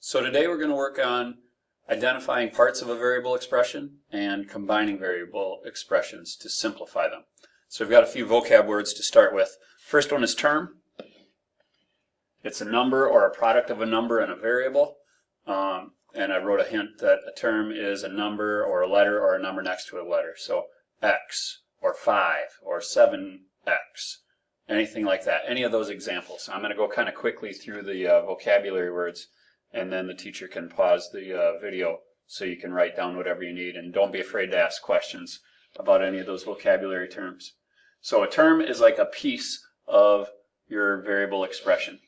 So today we're going to work on identifying parts of a variable expression and combining variable expressions to simplify them. So we've got a few vocab words to start with. First one is term. It's a number or a product of a number and a variable. And I wrote a hint that a term is a number or a letter or a number next to a letter. So x or 5 or 7x, anything like that. Any of those examples. I'm going to go kind of quickly through the vocabulary words, and then the teacher can pause the video so you can write down whatever you need, and don't be afraid to ask questions about any of those vocabulary terms. So a term is like a piece of your variable expression.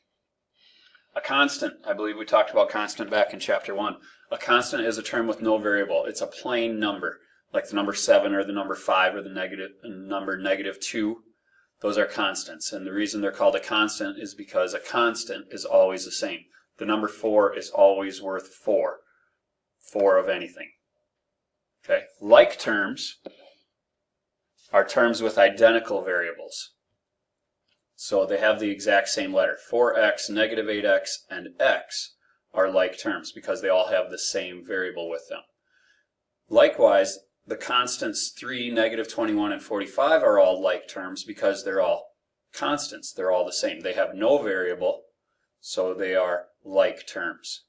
A constant, I believe we talked about constant back in chapter 1. A constant is a term with no variable. It's a plain number, like the number 7 or the number 5 or the number -2. Those are constants, and the reason they're called a constant is because a constant is always the same. The number 4 is always worth 4 of anything. Okay. Like terms are terms with identical variables. So they have the exact same letter. 4x, -8x, and x are like terms because they all have the same variable with them. Likewise, the constants 3, -21, and 45 are all like terms because they're all constants. They're all the same. They have no variable, so they are like terms.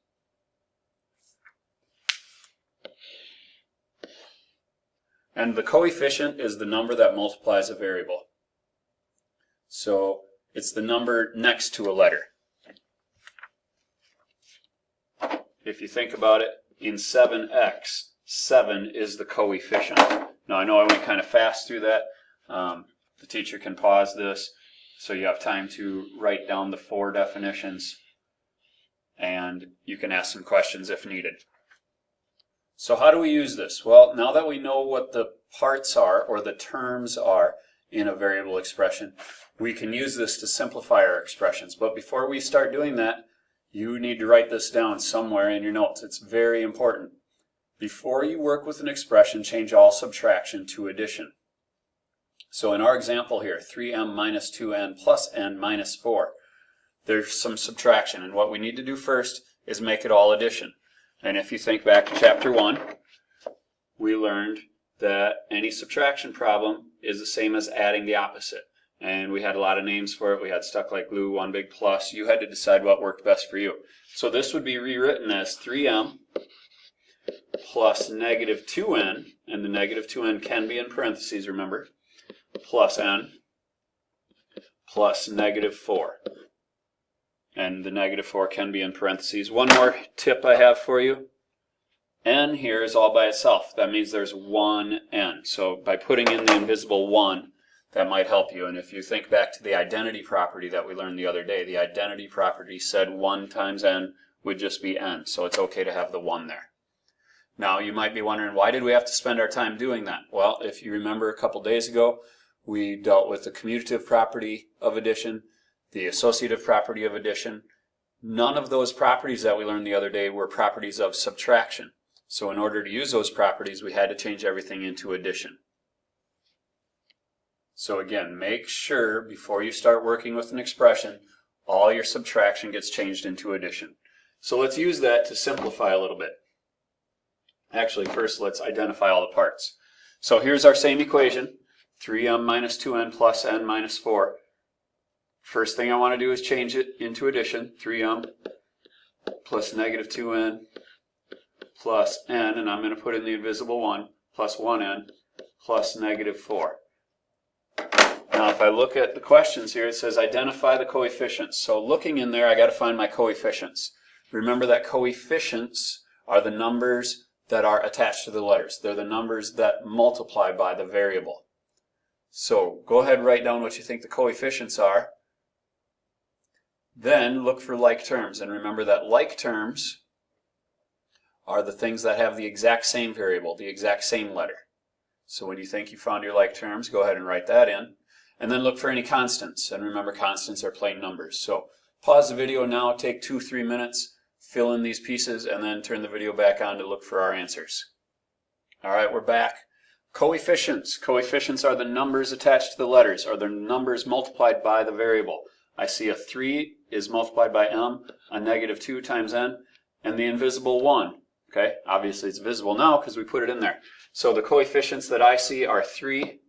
And the coefficient is the number that multiplies a variable. So it's the number next to a letter. If you think about it, in 7x, 7 is the coefficient. Now I know I went kind of fast through that. The teacher can pause this so you have time to write down the 4 definitions, and you can ask some questions if needed. So how do we use this? Well, now that we know what the parts are, or the terms are, in a variable expression, we can use this to simplify our expressions. But before we start doing that, you need to write this down somewhere in your notes. It's very important. Before you work with an expression, change all subtraction to addition. So in our example here, 3m minus 2n plus n minus 4, there's some subtraction. And what we need to do first is make it all addition. And if you think back to chapter 1, we learned that any subtraction problem is the same as adding the opposite. And we had a lot of names for it. We had stuck like glue, one big plus. You had to decide what worked best for you. So this would be rewritten as 3m plus -2n, and the -2n can be in parentheses, remember, plus n plus -4. And the -4 can be in parentheses. One more tip I have for you. N here is all by itself. That means there's one n. So by putting in the invisible 1, that might help you. And if you think back to the identity property that we learned the other day, the identity property said 1 times n would just be n. So it's okay to have the 1 there. Now you might be wondering, why did we have to spend our time doing that? Well, if you remember a couple days ago, we dealt with the commutative property of addition, the associative property of addition. None of those properties that we learned the other day were properties of subtraction. So in order to use those properties, we had to change everything into addition. So again, make sure before you start working with an expression, all your subtraction gets changed into addition. So let's use that to simplify a little bit. Actually, first let's identify all the parts. So here's our same equation, 3m minus 2n plus n minus 4. First thing I want to do is change it into addition, 3m plus -2n plus n, and I'm going to put in the invisible 1, plus 1n plus -4. Now if I look at the questions here, it says identify the coefficients. So looking in there, I got to find my coefficients. Remember that coefficients are the numbers that are attached to the letters. They're the numbers that multiply by the variable. So go ahead and write down what you think the coefficients are. Then look for like terms, and remember that like terms are the things that have the exact same variable, the exact same letter. So when you think you found your like terms, go ahead and write that in. And then look for any constants, and remember constants are plain numbers. So pause the video now, take 2-3 minutes, fill in these pieces, and then turn the video back on to look for our answers. Alright, we're back. Coefficients. Coefficients are the numbers attached to the letters, or the numbers multiplied by the variable. I see a 3 is multiplied by m, a -2 times n, and the invisible 1. Okay, obviously it's visible now because we put it in there. So the coefficients that I see are 3,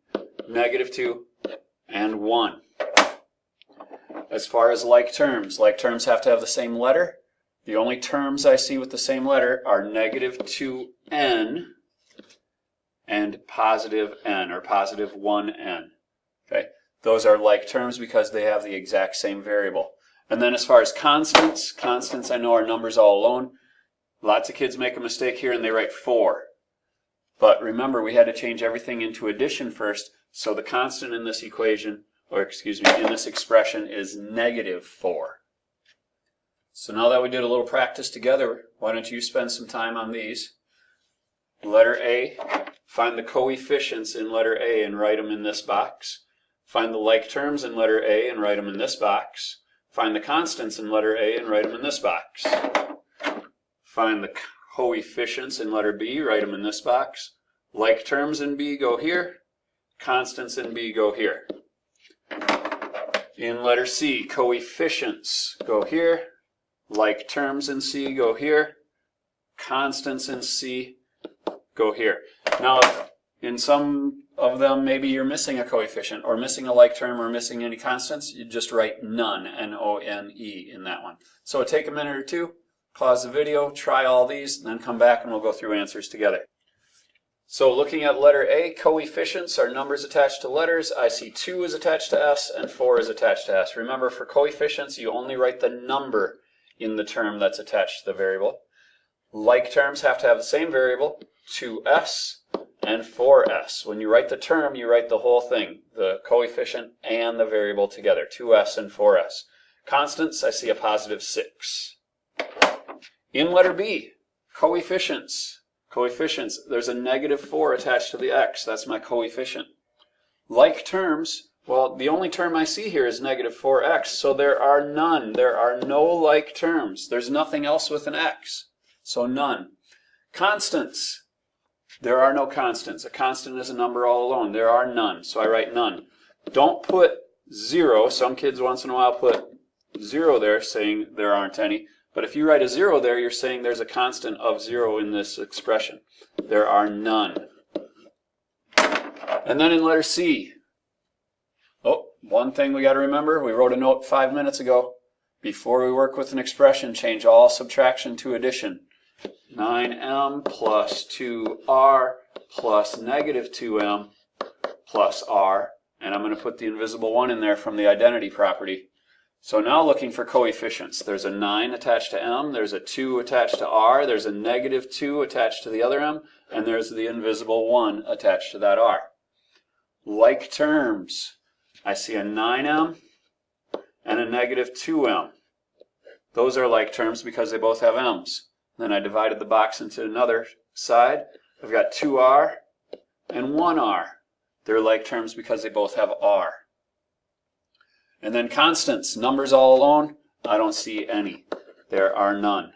-2, and 1. As far as like terms have to have the same letter. The only terms I see with the same letter are -2n and positive n, or positive 1n. Okay, those are like terms because they have the exact same variable. And then as far as constants I know are numbers all alone. Lots of kids make a mistake here and they write 4. But remember, we had to change everything into addition first, so the constant in this equation, or excuse me, in this expression is -4. So now that we did a little practice together, why don't you spend some time on these? Letter A, find the coefficients in letter A and write them in this box. Find the like terms in letter A and write them in this box. Find the constants in letter A and write them in this box. Find the coefficients in letter B, write them in this box. Like terms in B go here. Constants in B go here. In letter C, coefficients go here. Like terms in C go here. Constants in C go here. Now, in some of them, maybe you're missing a coefficient, or missing a like term, or missing any constants, you just write none, N-O-N-E, in that one. So take a minute or two, pause the video, try all these, and then come back and we'll go through answers together. So looking at letter A, coefficients are numbers attached to letters. I see 2 is attached to S and 4 is attached to S. Remember, for coefficients, you only write the number in the term that's attached to the variable. Like terms have to have the same variable, 2S and 4S. When you write the term, you write the whole thing, the coefficient and the variable together, 2S and 4S. Constants, I see a positive 6. In letter B, coefficients. Coefficients, there's a -4 attached to the x. That's my coefficient. Like terms, well, the only term I see here is -4x, so there are none. There are no like terms. There's nothing else with an x, so none. Constants, there are no constants. A constant is a number all alone. There are none, so I write none. Don't put 0. Some kids once in a while put 0 there, saying there aren't any. But if you write a 0 there, you're saying there's a constant of 0 in this expression. There are none. And then in letter C, oh, one thing we got to remember, we wrote a note 5 minutes ago. Before we work with an expression, change all subtraction to addition. 9m plus 2r plus -2m plus r. And I'm going to put the invisible 1 in there from the identity property. So now looking for coefficients. There's a 9 attached to m, there's a 2 attached to r, there's a -2 attached to the other m, and there's the invisible 1 attached to that r. Like terms, I see a 9m and a -2m. Those are like terms because they both have m's. Then I divided the box into another side. I've got 2r and 1r. They're like terms because they both have r. And then constants, numbers all alone, I don't see any. There are none.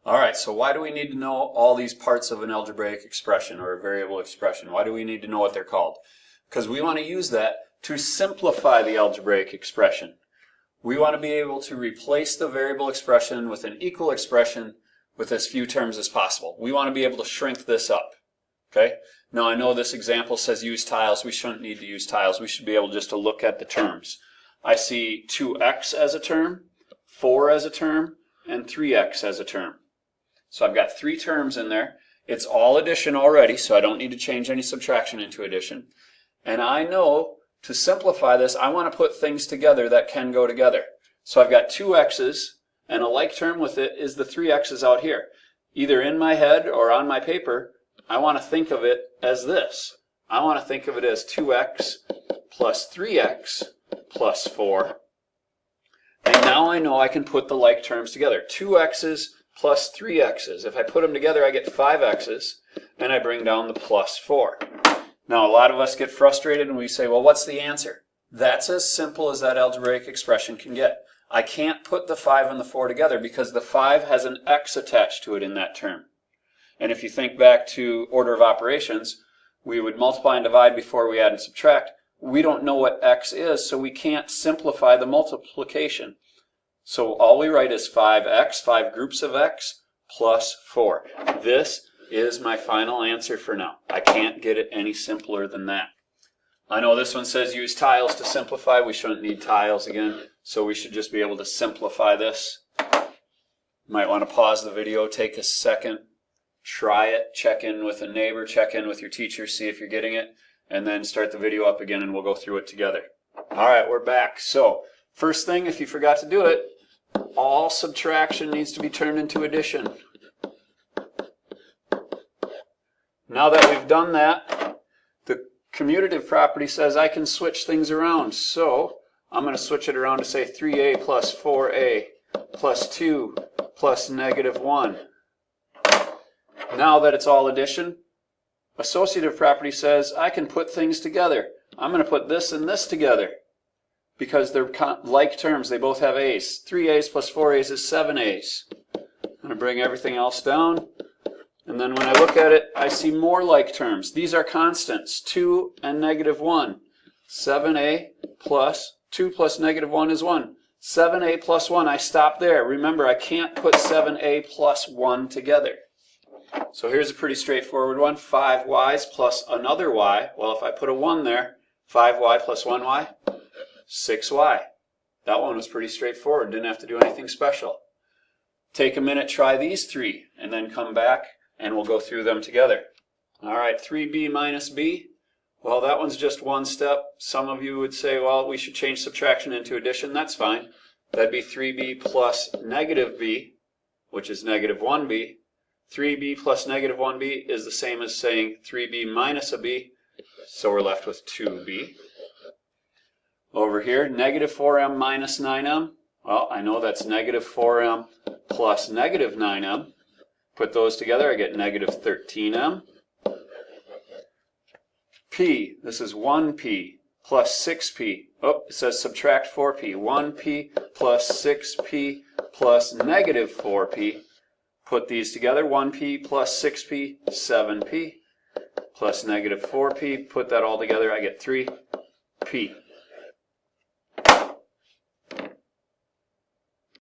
All right, so why do we need to know all these parts of an algebraic expression or a variable expression? Why do we need to know what they're called? Because we want to use that to simplify the algebraic expression. We want to be able to replace the variable expression with an equal expression with as few terms as possible. We want to be able to shrink this up. Okay? Now I know this example says use tiles. We shouldn't need to use tiles. We should be able just to look at the terms. I see 2x as a term, 4 as a term, and 3x as a term. So I've got 3 terms in there. It's all addition already, so I don't need to change any subtraction into addition. And I know to simplify this, I want to put things together that can go together. So I've got 2x's, and a like term with it is the 3x's out here. Either in my head or on my paper, I want to think of it as this. I want to think of it as 2x plus 3x plus 4. And now I know I can put the like terms together. 2x's plus 3x's. If I put them together, I get 5x's, and I bring down the plus 4. Now, a lot of us get frustrated and we say, well, what's the answer? That's as simple as that algebraic expression can get. I can't put the 5 and the 4 together because the 5 has an x attached to it in that term. And if you think back to order of operations, we would multiply and divide before we add and subtract. We don't know what x is, so we can't simplify the multiplication. So all we write is 5x, 5 groups of x, plus 4. This is my final answer for now. I can't get it any simpler than that. I know this one says use tiles to simplify. We shouldn't need tiles again, so we should just be able to simplify this. Might want to pause the video, take a second, try it, check in with a neighbor, check in with your teacher, see if you're getting it, and then start the video up again and we'll go through it together. Alright, we're back. So, first thing, if you forgot to do it, all subtraction needs to be turned into addition. Now that we've done that, the commutative property says I can switch things around. So, I'm going to switch it around to say 3a plus 4a plus 2 plus negative 1. Now that it's all addition, associative property says I can put things together. I'm going to put this and this together because they're like terms. They both have a's. 3a's plus 4a's is 7a's. I'm going to bring everything else down. And then when I look at it, I see more like terms. These are constants, 2 and negative 1. 7a plus 2 plus negative 1 is 1. 7a plus 1, I stop there. Remember, I can't put 7a plus 1 together. So here's a pretty straightforward one. 5y's plus another y. Well, if I put a 1 there, 5y plus 1y, 6y. That one was pretty straightforward. Didn't have to do anything special. Take a minute, try these three, and then come back and we'll go through them together. Alright, 3b minus b. Well, that one's just one step. Some of you would say, well, we should change subtraction into addition. That's fine. That'd be 3b plus negative b, which is negative 1b. 3b plus negative 1b is the same as saying 3b minus a b, so we're left with 2b. Over here, negative 4m minus 9m. Well, I know that's negative 4m plus negative 9m. Put those together, I get negative 13m. P, this is 1p plus 6p. Oh, it says subtract 4p. 1p plus 6p plus negative 4p. Put these together, 1p plus 6p, 7p, plus negative 4p. Put that all together, I get 3p.